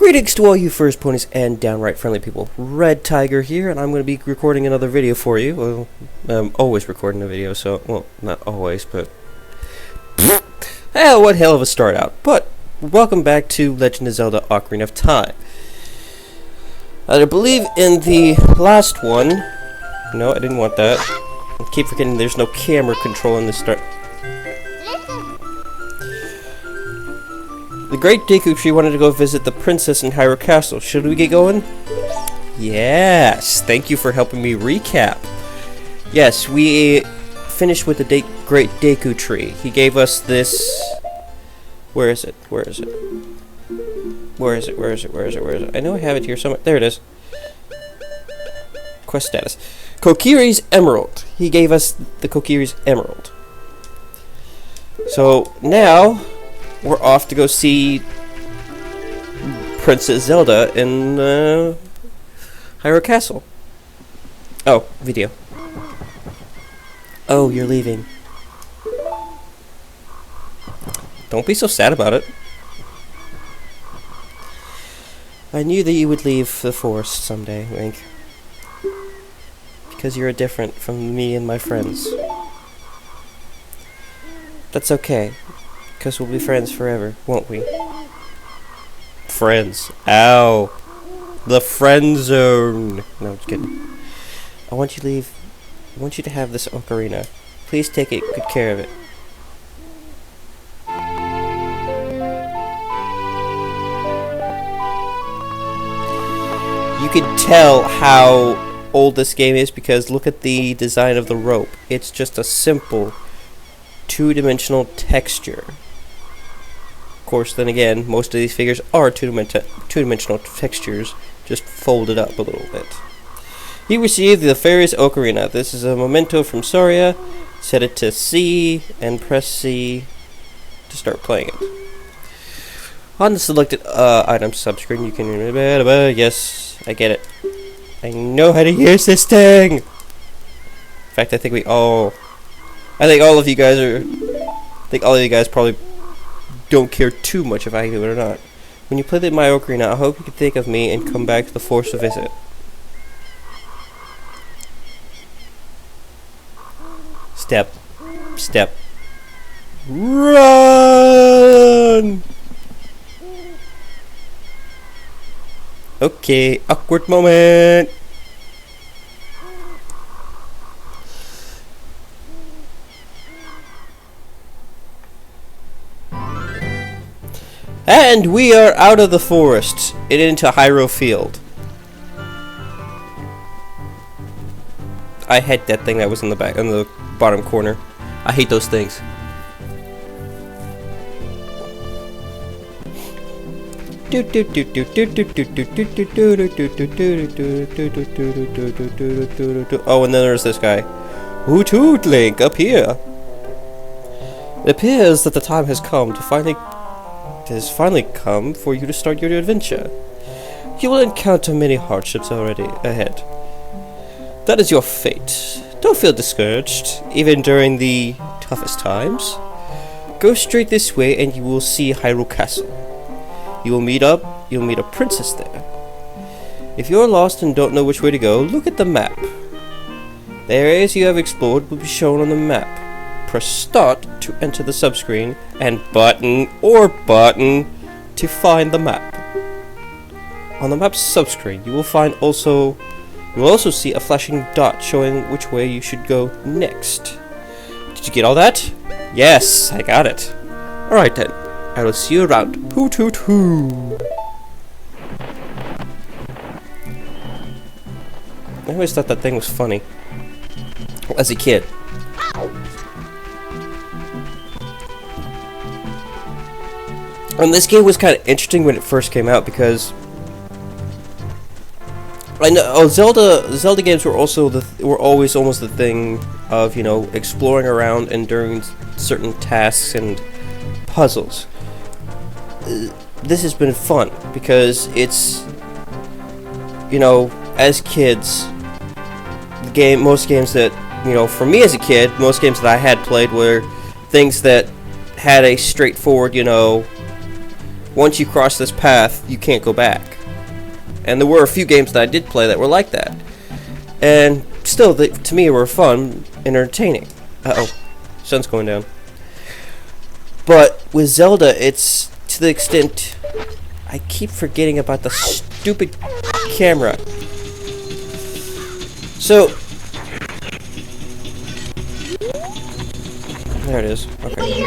Greetings to all you first ponies and downright friendly people. Red Tiger here, and I'm going to be recording another video for you. Well, I'm always recording a video, so, well, not always, but... Hell, what hell of a start out. But, welcome back to Legend of Zelda Ocarina of Time. I believe in the last one... No, I didn't want that. I keep forgetting there's no camera control in this start. The Great Deku Tree wanted to go visit the princess in Hyrule Castle. Should we get going? Yes! Thank you for helping me recap. Yes, we finished with the Great Deku Tree. He gave us this... Where is it? Where is it? Where is it? Where is it? Where is it? Where is it? I know I have it here somewhere. There it is. Quest status. Kokiri's Emerald. He gave us the Kokiri's Emerald. So, now... we're off to go see Princess Zelda in Hyrule Castle. Oh, video. Oh, you're leaving. Don't be so sad about it. I knew that you would leave the forest someday, Link. Because you're different from me and my friends. That's okay. Because we'll be friends forever, won't we? Friends. Ow. The friend zone. No, I'm just kidding. I want you to leave. I want you to have this ocarina. Please take good care of it. You can tell how old this game is because look at the design of the rope. It's just a simple two-dimensional texture. Of course, then again, most of these figures are two-dimensional textures, just folded up a little bit. He received the Fairy's Ocarina. This is a memento from Soria. Set it to C and press C to start playing it. On the selected item subscreen, you can... Yes, I get it. I know how to use this thing! In fact, I think all of you guys are... I think all of you guys probably... don't care too much if I do it or not. When you play my Ocarina, I hope you can think of me and come back to the forest to visit. Step. Step. Run! Okay, awkward moment. And we are out of the forest and into Hyrule Field. I hate that thing that was in the back, in the bottom corner. I hate those things. Oh, and then there's this guy. Hoot hoot, Link, up here. It appears that the time has come to finally come for you to start your adventure. You will encounter many hardships already ahead. That is your fate. Don't feel discouraged, even during the toughest times. Go straight this way and you will see Hyrule Castle. You'll meet a princess there. If you're lost and don't know which way to go, look at the map. The areas you have explored will be shown on the map. Press start to enter the subscreen and button to find the map. On the map's subscreen, you will also see a flashing dot showing which way you should go next. Did you get all that? Yes, I got it. Alright then, I will see you around. Hoot hoot hoo. I always thought that thing was funny as a kid. And this game was kind of interesting when it first came out because I know Zelda games were always almost the thing of, you know, exploring around and doing certain tasks and puzzles. This has been fun because it's, you know, as kids, most games that, you know, for me as a kid, most games that I had played were things that had a straightforward, you know, once you cross this path, you can't go back. And there were a few games that I did play that were like that. And still, to me, were fun and entertaining. Uh-oh. Sun's going down. But with Zelda, it's to the extent... I keep forgetting about the stupid camera. So... There it is. Okay.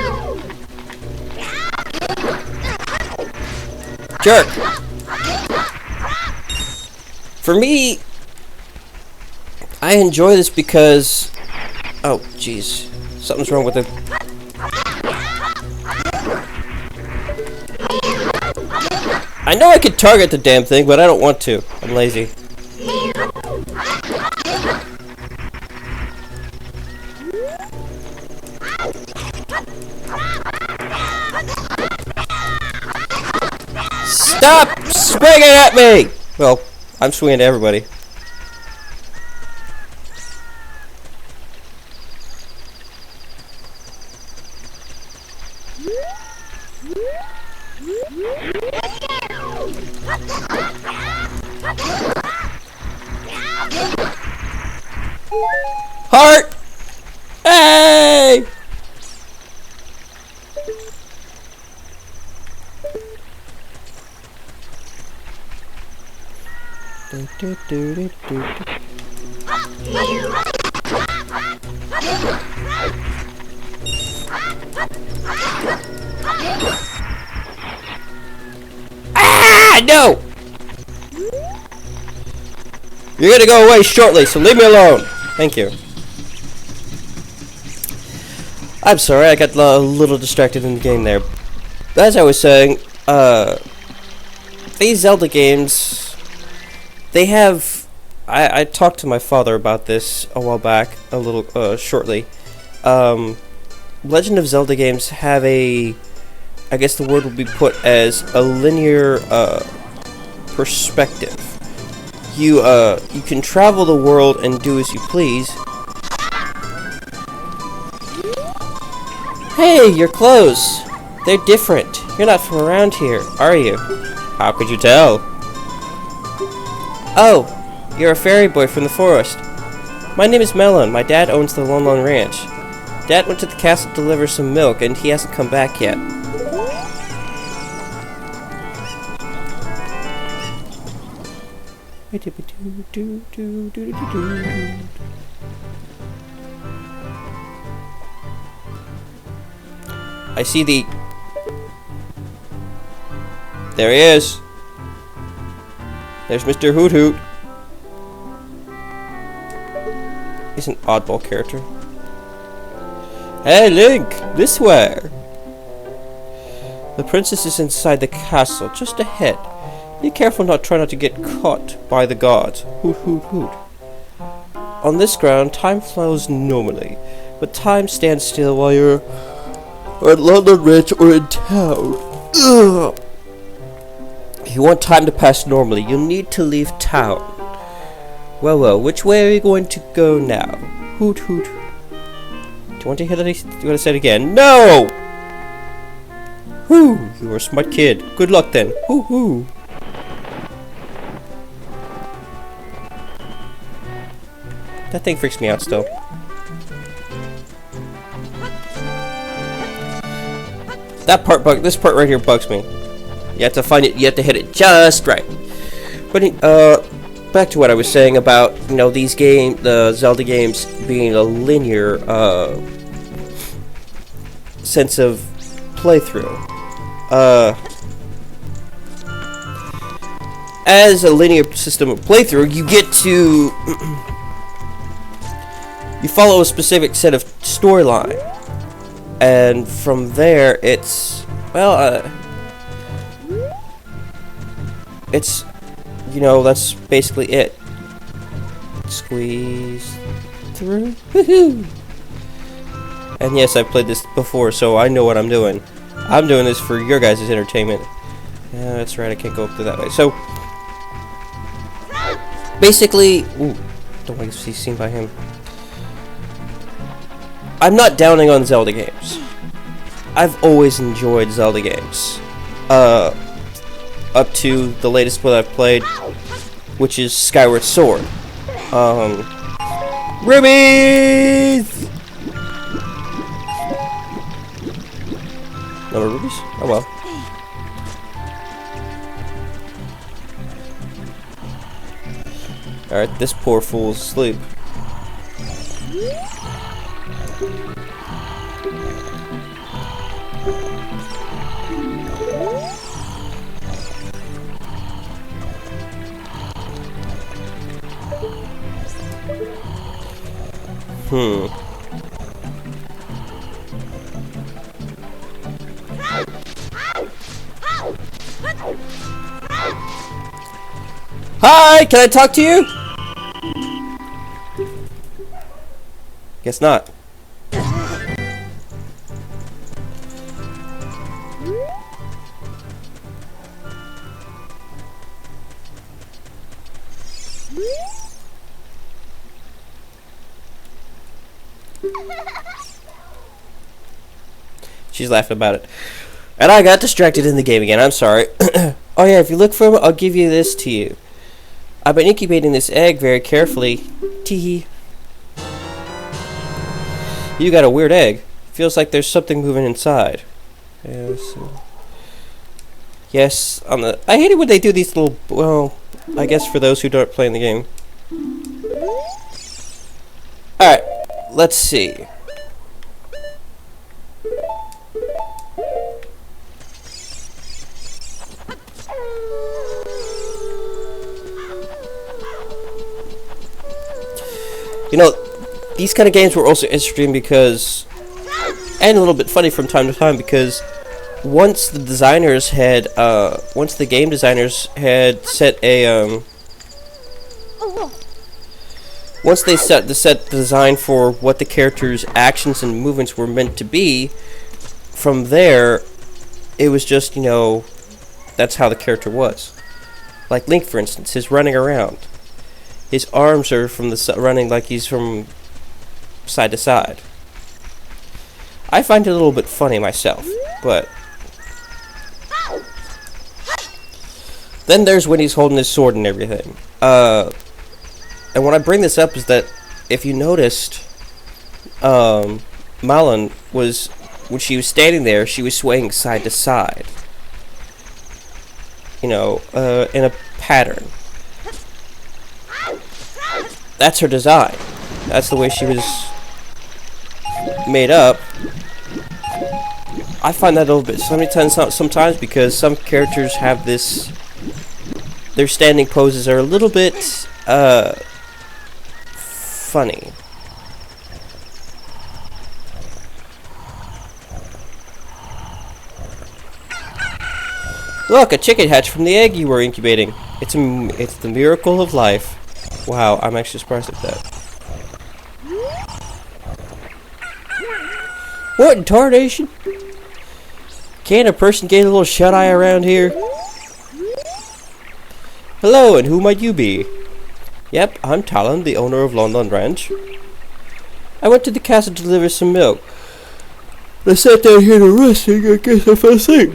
Jerk! For me, I enjoy this because... Oh, jeez. Something's wrong with it. I know I could target the damn thing, but I don't want to. I'm lazy. Stop swinging at me! Well, I'm swinging at everybody. Heart! Hey! Ah, no! You're gonna go away shortly, so leave me alone. Thank you. I'm sorry, I got a little distracted in the game there. As I was saying, these Zelda games, they have... I talked to my father about this a while back, a little, shortly. Legend of Zelda games have a... I guess the word would be put as a linear, perspective. You can travel the world and do as you please. Hey, your clothes! They're different. You're not from around here, are you? How could you tell? Oh, you're a fairy boy from the forest. My name is Melon. My dad owns the Lon Lon Ranch. Dad went to the castle to deliver some milk, and he hasn't come back yet. I see the... There he is. There's Mr. Hoot Hoot. He's an oddball character. Hey, Link! This way! The princess is inside the castle, just ahead. Be careful try not to get caught by the guards. Hoot hoot hoot. On this ground, time flows normally, but time stands still while you're at London Ranch or in town. Ugh. If you want time to pass normally, you'll need to leave town. Well, which way are you going to go now? Hoot hoot. Do you want to hear that? Do you want to say it again? No! Whoo! You're a smart kid. Good luck then. Hoo hoo. That thing freaks me out still. This part right here bugs me. You have to find it, you have to hit it just right. But, back to what I was saying about, the Zelda games being a linear, sense of playthrough. As a linear system of playthrough, you get to... you follow a specific set of storyline, and from there it's that's basically it. Squeeze through. Woohoo! And yes, I've played this before, so I know what I'm doing. I'm doing this for your guys' entertainment. Yeah, that's right, I can't go up through that way. So basically, don't want to be seen by him. I'm not downing on Zelda games. I've always enjoyed Zelda games. uh, up to the latest one I've played, which is Skyward Sword. Rubies! No more rubies? Oh well. Alright, this poor fool's asleep. Hi, can I talk to you? Guess not. She's laughing about it. And I got distracted in the game again. I'm sorry. Oh yeah, if you look for him, I'll give you this to you. I've been incubating this egg very carefully. Tee. You got a weird egg. Feels like there's something moving inside. Yes, on the. I hate it when they do these little. Well, I guess for those who don't play in the game. All right, let's see. You know, these kind of games were also interesting because, and a little bit funny from time to time, because once the game designers had set a, once they set the design for what the character's actions and movements were meant to be, from there, it was just, you know, that's how the character was. Like Link, for instance, his running around. His arms are from the running like he's from side to side. I find it a little bit funny myself, but then there's when he's holding his sword and everything. And when I bring this up is that if you noticed, Malon was, when she was standing there, she was swaying side to side. You know, in a pattern. That's her design. That's the way she was made up. I find that a little bit sometimes because some characters have this. Their standing poses are a little bit funny. Look, a chicken hatched from the egg you were incubating. It's the miracle of life. Wow, I'm actually surprised at that. What in tarnation? Can't a person get a little shut-eye around here? Hello, and who might you be? Yep, I'm Talon, the owner of London Ranch. I went to the castle to deliver some milk. I sat down here to rest and I guess I fell asleep.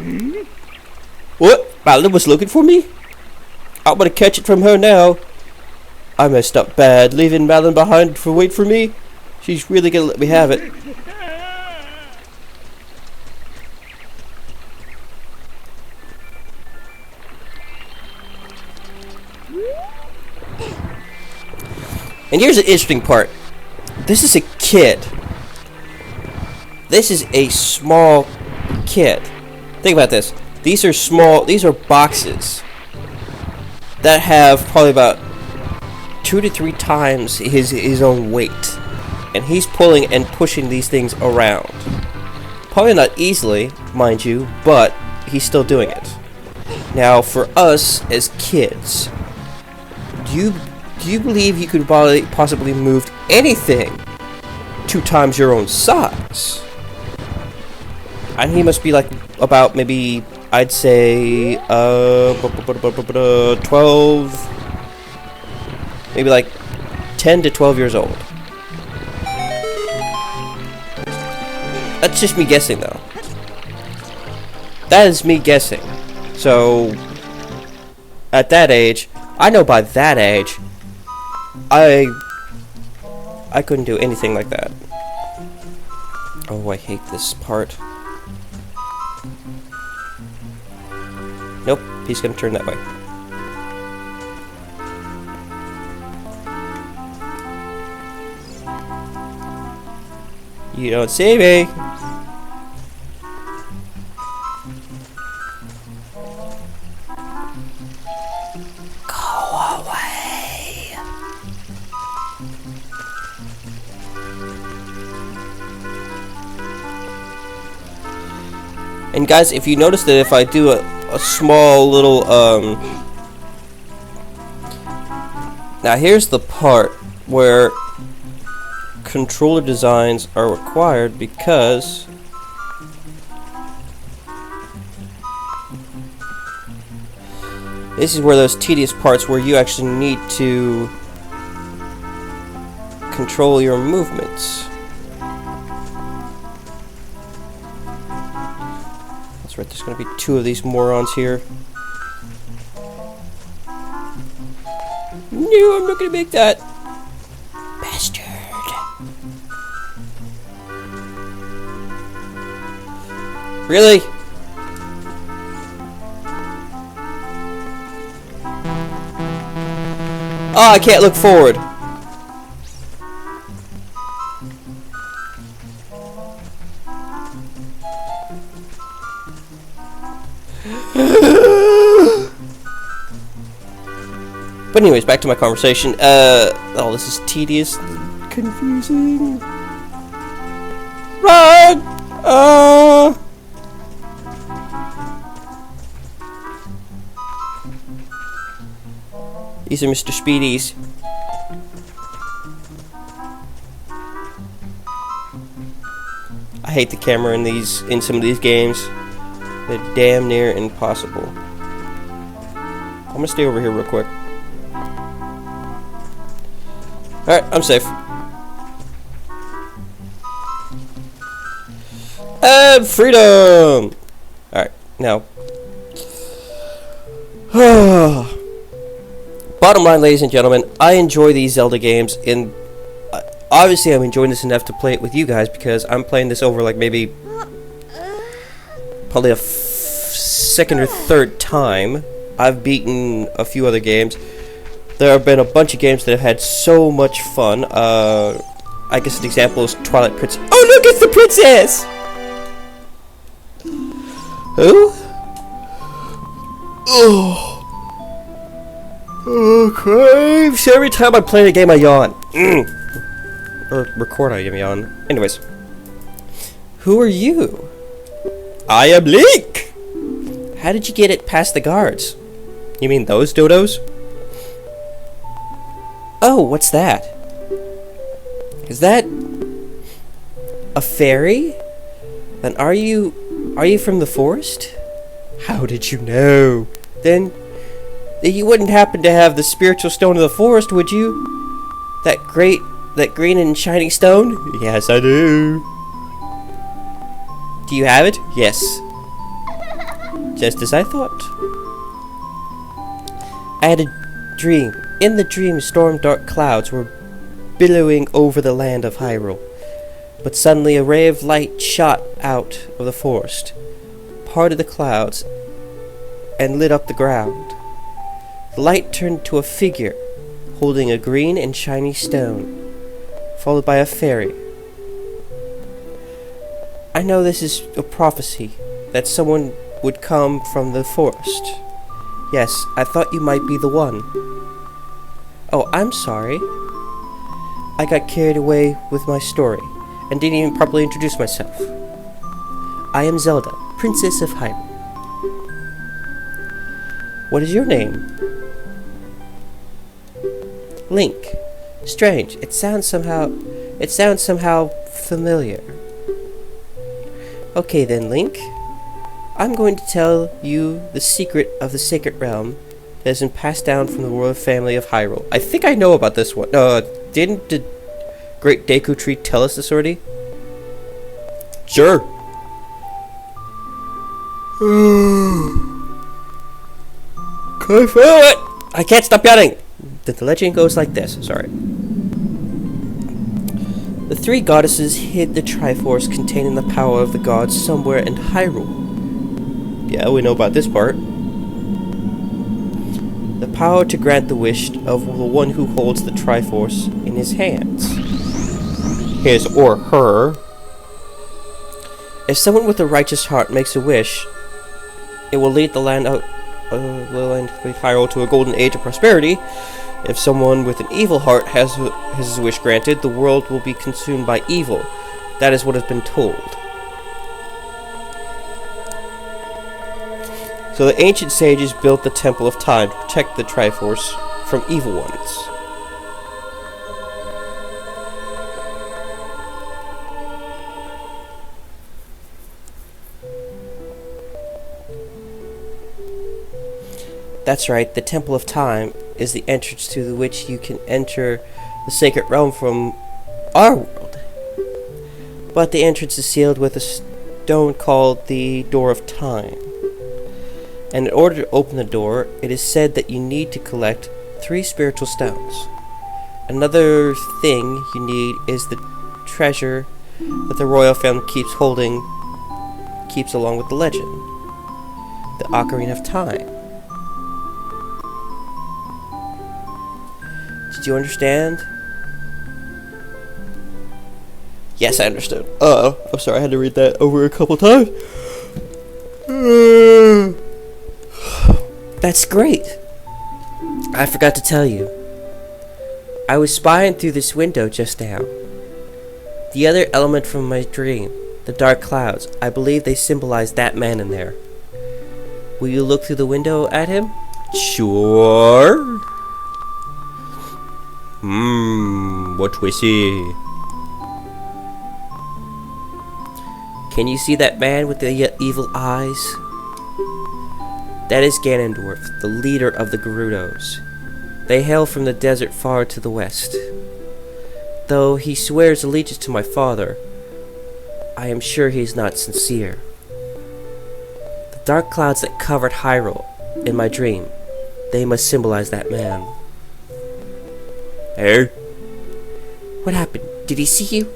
What? Malon was looking for me? I'm gonna catch it from her now. I messed up bad, leaving Malon behind to wait for me. She's really gonna let me have it. And here's the interesting part. This is a kid. This is a small kid. Think about this. These are small, these are boxes that have probably about 2 to 3 times his own weight. And he's pulling and pushing these things around. Probably not easily, mind you, but he's still doing it. Now, for us as kids, do you believe you could possibly move anything 2 times your own size? And he must be like about maybe, I'd say 12, maybe like 10 to 12 years old. That's just me guessing though. That is me guessing. So, at that age, I know by that age, I couldn't do anything like that. Oh, I hate this part. Nope, he's gonna turn that way. You don't see me. Go away. And guys, if you notice that if I do a small little now here's the part where controller designs are required, because this is where those tedious parts where you actually need to control your movements. That's right, there's gonna be 2 of these morons here. No, I'm not gonna make that. Bastard. Really? Oh, I can't look forward. But anyways, back to my conversation. Oh, this is tedious and confusing. Run! These are Mr. Speedies. I hate the camera in some of these games. They're damn near impossible. I'm gonna stay over here real quick. Alright, I'm safe. And freedom! Alright, now. Bottom line, ladies and gentlemen, I enjoy these Zelda games, and obviously I'm enjoying this enough to play it with you guys, because I'm playing this over like maybe probably a second or third time. I've beaten a few other games. There have been a bunch of games that have had so much fun. I guess an example is Twilight Princess. Oh look, it's the princess! Who? Oh, craves. Every time I play a game I yawn. Or record I yawn. Anyways. Who are you? I am Link! How did you get it past the guards? You mean those dodos? Oh, what's that? Is that a fairy? Then are you from the forest? How did you know? Then you wouldn't happen to have the spiritual stone of the forest, would you? That green and shiny stone? Yes, I do. Do you have it? Yes. Just as I thought. I had a dream. In the dream, storm-dark clouds were billowing over the land of Hyrule. But suddenly a ray of light shot out of the forest, parted the clouds, and lit up the ground. The light turned to a figure, holding a green and shiny stone, followed by a fairy. I know this is a prophecy, that someone would come from the forest. Yes, I thought you might be the one. Oh, I'm sorry. I got carried away with my story, and didn't even properly introduce myself. I am Zelda, Princess of Hyrule. What is your name? Link. Strange. It sounds somehow familiar. Okay then, Link. I'm going to tell you the secret of the Sacred Realm that has been passed down from the royal family of Hyrule. I think I know about this one. Didn't the Great Deku Tree tell us this already? Sure. I feel it! I can't stop yelling! The legend goes like this, sorry. The three goddesses hid the Triforce containing the power of the gods somewhere in Hyrule. Yeah, we know about this part. The power to grant the wish of the one who holds the Triforce in his hands. His or her. If someone with a righteous heart makes a wish, it will lead the land of Hyrule to a golden age of prosperity. If someone with an evil heart has his wish granted, the world will be consumed by evil. That is what has been told. So the ancient sages built the Temple of Time to protect the Triforce from evil ones. That's right, the Temple of Time is the entrance to which you can enter the sacred realm from our world. But the entrance is sealed with a stone called the Door of Time. And in order to open the door, it is said that you need to collect 3 spiritual stones. Another thing you need is the treasure that the royal family keeps along with the legend. The Ocarina of Time. Did you understand? Yes, I understood. I'm sorry, I had to read that over a couple times. That's great. I forgot to tell you. I was spying through this window just now. The other element from my dream, the dark clouds, I believe they symbolize that man in there. Will you look through the window at him? Sure. What do we see? Can you see that man with the evil eyes? That is Ganondorf, the leader of the Gerudos. They hail from the desert far to the west. Though he swears allegiance to my father, I am sure he is not sincere. The dark clouds that covered Hyrule in my dream, they must symbolize that man. Hey? What happened? Did he see you?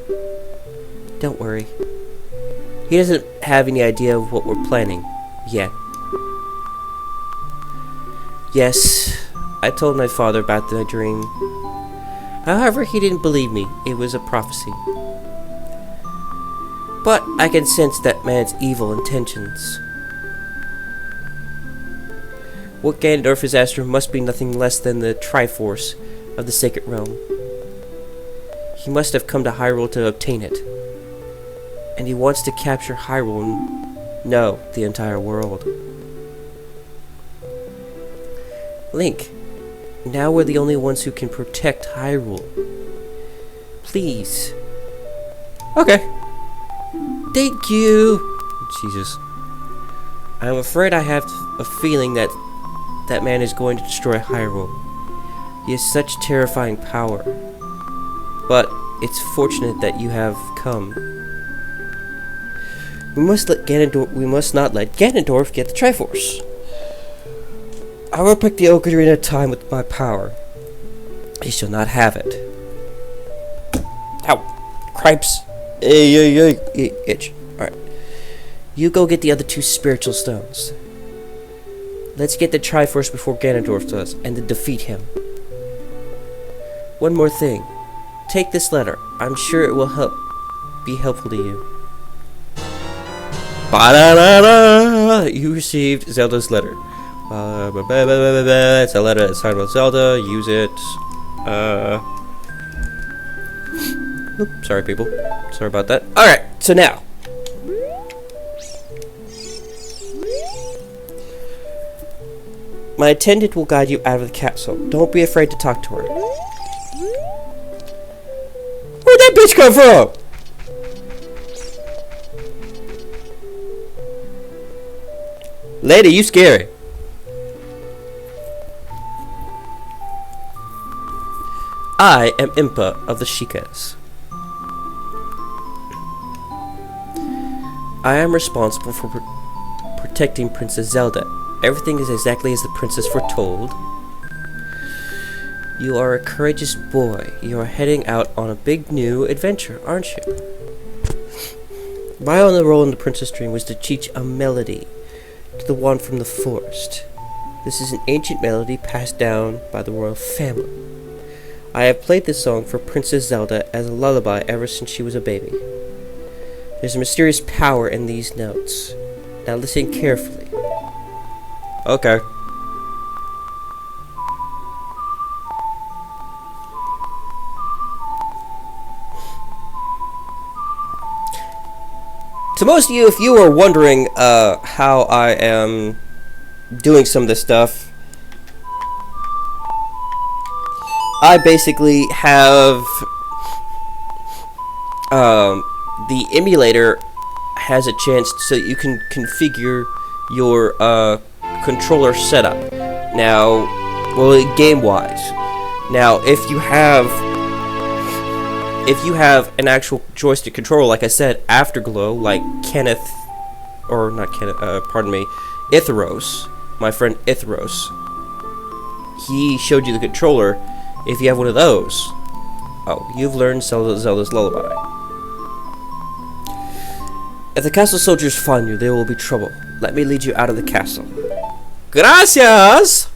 Don't worry. He doesn't have any idea of what we're planning yet. Yes, I told my father about the dream. However, he didn't believe me. It was a prophecy. But I can sense that man's evil intentions. What Ganondorf is after must be nothing less than the Triforce of the Sacred Realm. He must have come to Hyrule to obtain it. And he wants to capture Hyrule and, no, the entire world. Link, now we're the only ones who can protect Hyrule. Please. Okay. Thank you. Jesus. I'm afraid I have a feeling that that man is going to destroy Hyrule. He has such terrifying power. But it's fortunate that you have come. We must not let Ganondorf get the Triforce. I will pick the Ocarina of Time with my power. He shall not have it. Ow! Cripes! Itch. Alright. You go get the other 2 spiritual stones. Let's get the Triforce before Ganondorf does, and then defeat him. One more thing. Take this letter. I'm sure it will be helpful to you. Ba-da-da-da! You received Zelda's letter. It's a letter that's signed with Zelda. Use it. Oops, sorry, people. Sorry about that. Alright, so now. My attendant will guide you out of the castle. Don't be afraid to talk to her. Where'd that bitch come from? Lady, you scary. I am Impa of the Sheikahs. I am responsible for protecting Princess Zelda Everything is exactly as the princess foretold. You are a courageous boy. You are heading out on a big new adventure, aren't you? My only role in the princess dream was to teach a melody to the one from the forest. This is an ancient melody passed down by the royal family. I have played this song for Princess Zelda as a lullaby ever since she was a baby. There's a mysterious power in these notes. Now listen carefully. Okay. To most of you, if you were wondering how I am doing some of this stuff, I basically have the emulator has a chance so that you can configure your controller setup. Now, well, game-wise. Now, if you have an actual joystick controller, like I said, Afterglow, like Itheros, my friend Itheros, he showed you the controller. If you have one of those, oh, you've learned Zelda's Lullaby. If the castle soldiers find you, there will be trouble. Let me lead you out of the castle. Gracias!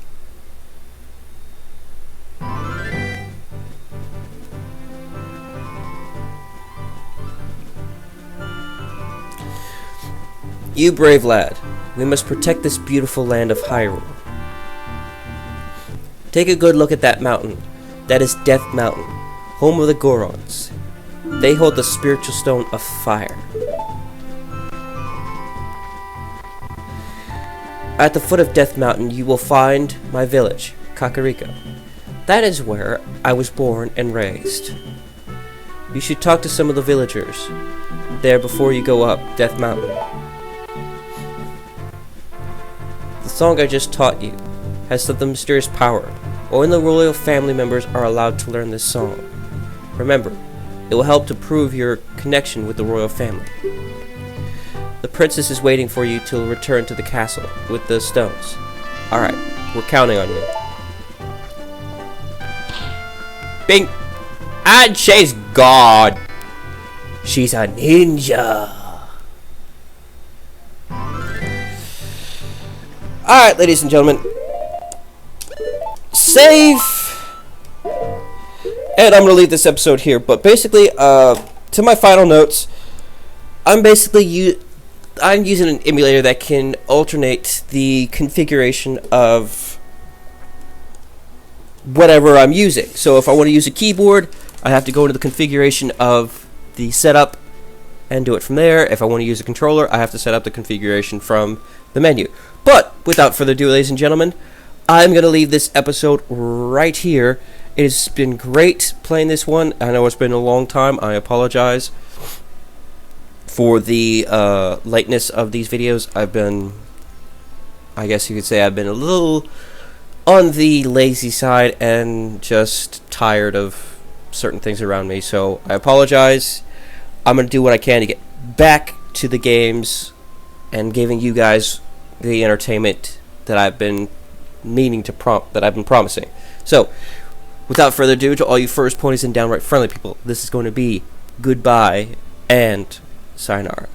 You brave lad, we must protect this beautiful land of Hyrule. Take a good look at that mountain. That is Death Mountain, home of the Gorons. They hold the spiritual stone of fire. At the foot of Death Mountain, you will find my village, Kakariko. That is where I was born and raised. You should talk to some of the villagers there before you go up Death Mountain. The song I just taught you has some mysterious power. Only the royal family members are allowed to learn this song. Remember, it will help to prove your connection with the royal family. The princess is waiting for you to return to the castle with the stones. Alright, we're counting on you. Bing! And she's gone! She's a ninja! Alright, ladies and gentlemen. Save! And I'm gonna leave this episode here, but basically, to my final notes, I'm using an emulator that can alternate the configuration of whatever I'm using. So if I want to use a keyboard, I have to go into the configuration of the setup and do it from there. If I want to use a controller, I have to set up the configuration from the menu. But without further ado, ladies and gentlemen, I'm going to leave this episode right here. It has been great playing this one. I know it's been a long time. I apologize for the lateness of these videos. I guess you could say I've been a little on the lazy side and just tired of certain things around me. So I apologize. I'm going to do what I can to get back to the games and giving you guys the entertainment that I've been promising. So, without further ado, to all you first ponies and downright friendly people, this is going to be goodbye and sayonara.